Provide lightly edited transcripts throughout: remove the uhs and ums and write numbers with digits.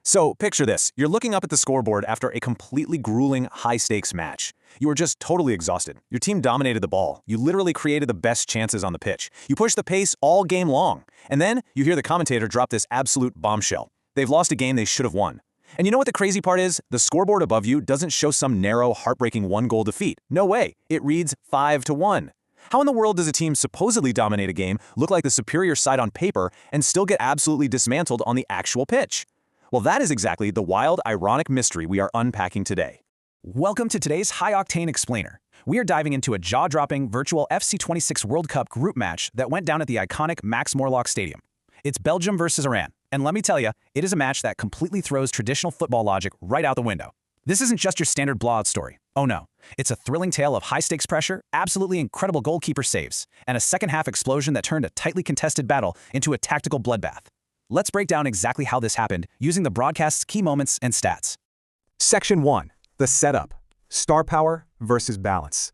So, picture this. You're looking up at the scoreboard after a completely grueling, high-stakes match. You were just totally exhausted. Your team dominated the ball. You literally created the best chances on the pitch. You pushed the pace all game long. And then, you hear the commentator drop this absolute bombshell. They've lost a game they should have won. And you know what the crazy part is? The scoreboard above you doesn't show some narrow, heartbreaking one-goal defeat. No way. It reads 5-1. How in the world does a team supposedly dominate a game, look like the superior side on paper, and still get absolutely dismantled on the actual pitch? Well, that is exactly the wild, ironic mystery we are unpacking today. Welcome to today's high-octane explainer. We are diving into a jaw-dropping virtual FC26 World Cup group match that went down at the iconic Max Morlock Stadium. It's Belgium versus Iran, and let me tell you, it is a match that completely throws traditional football logic right out the window. This isn't just your standard blowout story. Oh no, it's a thrilling tale of high-stakes pressure, absolutely incredible goalkeeper saves, and a second-half explosion that turned a tightly contested battle into a tactical bloodbath. Let's break down exactly how this happened using the broadcast's key moments and stats. Section 1. The setup. Star power versus balance.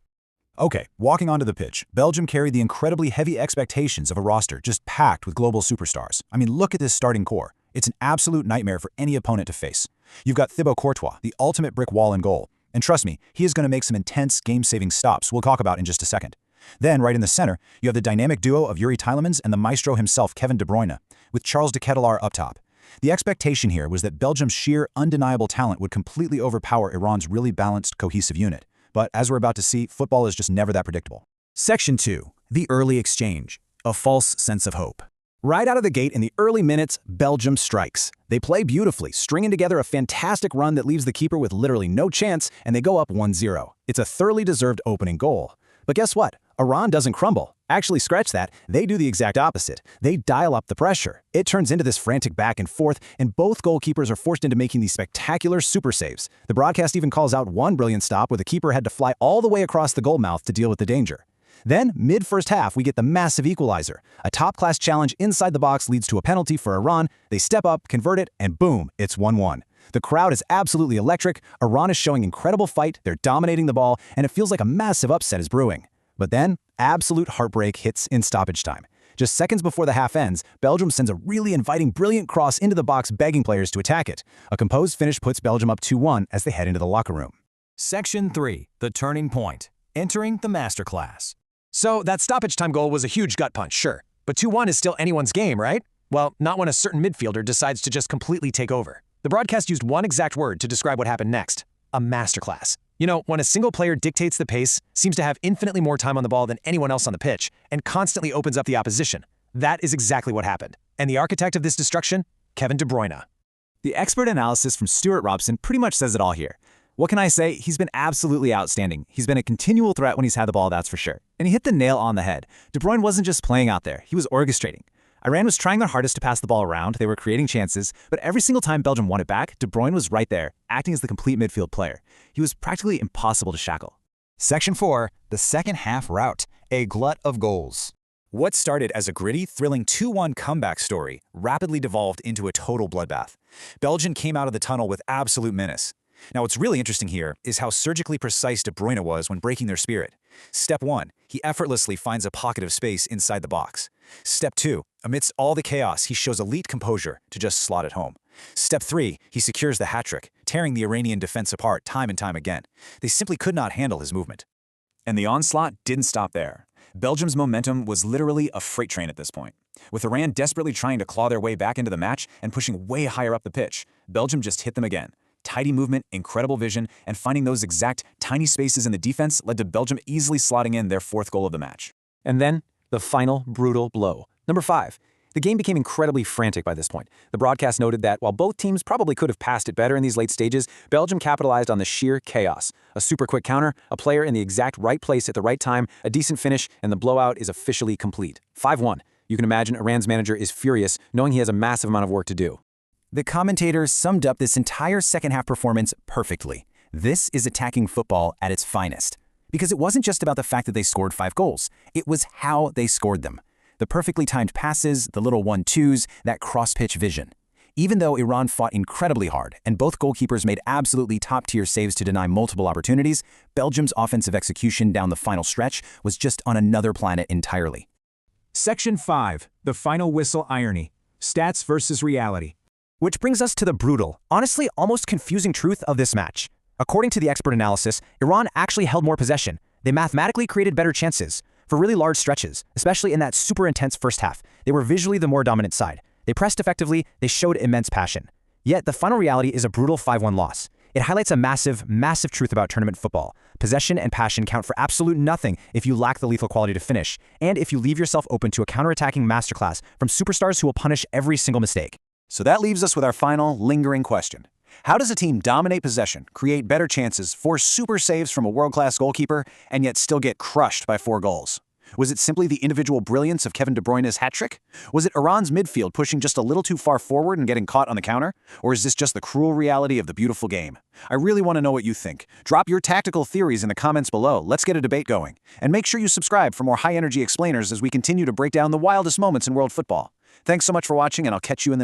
Okay, walking onto the pitch, Belgium carried the incredibly heavy expectations of a roster just packed with global superstars. I mean, look at this starting core. It's an absolute nightmare for any opponent to face. You've got Thibaut Courtois, the ultimate brick wall in goal. And trust me, he is going to make some intense game-saving stops we'll talk about in just a second. Then, right in the center, you have the dynamic duo of Yuri Tielemans and the maestro himself, Kevin De Bruyne, with Charles de Ketelaere up top. The expectation here was that Belgium's sheer, undeniable talent would completely overpower Iran's really balanced, cohesive unit. But as we're about to see, football is just never that predictable. Section 2. The early exchange. A false sense of hope. Right out of the gate in the early minutes, Belgium strikes. They play beautifully, stringing together a fantastic run that leaves the keeper with literally no chance, and they go up 1-0. It's a thoroughly deserved opening goal. But guess what? Iran doesn't crumble. Actually, scratch that, they do the exact opposite. They dial up the pressure. It turns into this frantic back and forth, and both goalkeepers are forced into making these spectacular super saves. The broadcast even calls out one brilliant stop where the keeper had to fly all the way across the goal mouth to deal with the danger. Then, mid-first half, we get the massive equalizer. A top-class challenge inside the box leads to a penalty for Iran. They step up, convert it, and boom, it's 1-1. The crowd is absolutely electric. Iran is showing incredible fight, they're dominating the ball, and it feels like a massive upset is brewing. But then, absolute heartbreak hits in stoppage time. Just seconds before the half ends, Belgium sends a really inviting, brilliant cross into the box, begging players to attack it. A composed finish puts Belgium up 2-1 as they head into the locker room. Section 3. The turning point. Entering the masterclass. So that stoppage time goal was a huge gut punch, sure. But 2-1 is still anyone's game, right? Well, not when a certain midfielder decides to just completely take over. The broadcast used one exact word to describe what happened next. A masterclass. You know, when a single player dictates the pace, seems to have infinitely more time on the ball than anyone else on the pitch, and constantly opens up the opposition. That is exactly what happened. And the architect of this destruction? Kevin De Bruyne. The expert analysis from Stuart Robson pretty much says it all here. What can I say? He's been absolutely outstanding. He's been a continual threat when he's had the ball, that's for sure. And he hit the nail on the head. De Bruyne wasn't just playing out there, he was orchestrating. Iran was trying their hardest to pass the ball around, they were creating chances, but every single time Belgium won it back, De Bruyne was right there, acting as the complete midfield player. He was practically impossible to shackle. Section 4. The second half rout. A glut of goals. What started as a gritty, thrilling 2-1 comeback story rapidly devolved into a total bloodbath. Belgium came out of the tunnel with absolute menace. Now, what's really interesting here is how surgically precise De Bruyne was when breaking their spirit. Step 1, he effortlessly finds a pocket of space inside the box. Step 2, amidst all the chaos, he shows elite composure to just slot it home. Step 3, he secures the hat-trick, tearing the Iranian defense apart time and time again. They simply could not handle his movement. And the onslaught didn't stop there. Belgium's momentum was literally a freight train at this point. With Iran desperately trying to claw their way back into the match and pushing way higher up the pitch, Belgium just hit them again. Tidy movement, incredible vision, and finding those exact tiny spaces in the defense led to Belgium easily slotting in their fourth goal of the match. And then, the final brutal blow. Number 5. The game became incredibly frantic by this point. The broadcast noted that while both teams probably could have passed it better in these late stages, Belgium capitalized on the sheer chaos. A super quick counter, a player in the exact right place at the right time, a decent finish, and the blowout is officially complete. 5-1. You can imagine Iran's manager is furious, knowing he has a massive amount of work to do. The commentators summed up this entire second-half performance perfectly. This is attacking football at its finest. Because it wasn't just about the fact that they scored 5 goals. It was how they scored them. The perfectly timed passes, the little 1-2s, that cross-pitch vision. Even though Iran fought incredibly hard and both goalkeepers made absolutely top-tier saves to deny multiple opportunities, Belgium's offensive execution down the final stretch was just on another planet entirely. Section 5. The final whistle irony. Stats versus reality. Which brings us to the brutal, honestly almost confusing truth of this match. According to the expert analysis, Iran actually held more possession. They mathematically created better chances. For really large stretches, especially in that super intense first half, they were visually the more dominant side. They pressed effectively, they showed immense passion. Yet the final reality is a brutal 5-1 loss. It highlights a massive, massive truth about tournament football. Possession and passion count for absolute nothing if you lack the lethal quality to finish, and if you leave yourself open to a counterattacking masterclass from superstars who will punish every single mistake. So that leaves us with our final, lingering question. How does a team dominate possession, create better chances, force super saves from a world-class goalkeeper, and yet still get crushed by 4 goals? Was it simply the individual brilliance of Kevin De Bruyne's hat-trick? Was it Iran's midfield pushing just a little too far forward and getting caught on the counter? Or is this just the cruel reality of the beautiful game? I really want to know what you think. Drop your tactical theories in the comments below. Let's get a debate going. And make sure you subscribe for more high-energy explainers as we continue to break down the wildest moments in world football. Thanks so much for watching, and I'll catch you in the